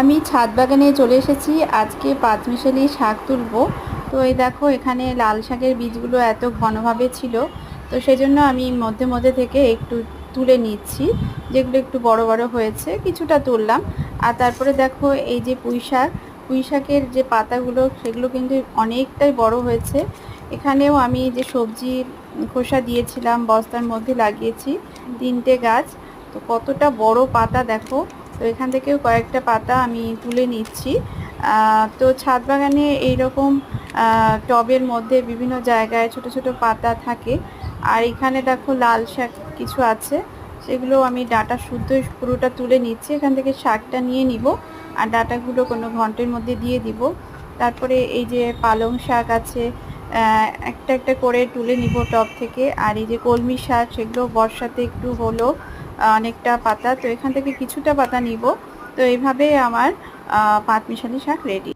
আমি ছাদ বাগানে চলে এসেছি। আজকে পাঁচমিশালি শাক তুলবো। তো এই দেখো এখানে লাল শাকের বীজগুলো এত ঘনভাবে ছিল, তো সেজন্য আমি মধ্যে মধ্যে থেকে একটু তুলে নিচ্ছি। যেগুলো একটু বড় বড় হয়েছে কিছুটা তুললাম। আর তারপরে দেখো এই যে পুঁই শাকের যে পাতাগুলো সেগুলো কিন্তু অনেকটাই বড় হয়েছে। এখানেও আমি যে সবজির খোসা দিয়েছিলাম বস্তার মধ্যে লাগিয়েছি 3টে গাছ। তো কতটা বড় পাতা দেখো। তো এখান থেকেও কয়েকটা পাতা আমি তুলে নিচ্ছি। তো ছাদ বাগানে এইরকম টবের মধ্যে বিভিন্ন জায়গায় ছোট ছোট পাতা থাকে। আর এখানে দেখো লাল শাক কিছু আছে, সেগুলো আমি ডাঁটা শুদ্ধ পুরোটা তুলে নিচ্ছি। এখান থেকে শাকটা নিয়ে নিব আর ডাঁটাগুলো কোনো ঘন্টের মধ্যে দিয়ে দিব। তারপরে এই যে পালং শাক আছে, একটা একটা করে তুলে নিব টব থেকে। আর এই যে কলমি শাক, সেগুলো বর্ষাতে একটু হলো অনেকটা পাতা, তো এখান থেকে কিছুটা পাতা নিব। তো এইভাবে আমার পাঁচমিশালি শাক রেডি।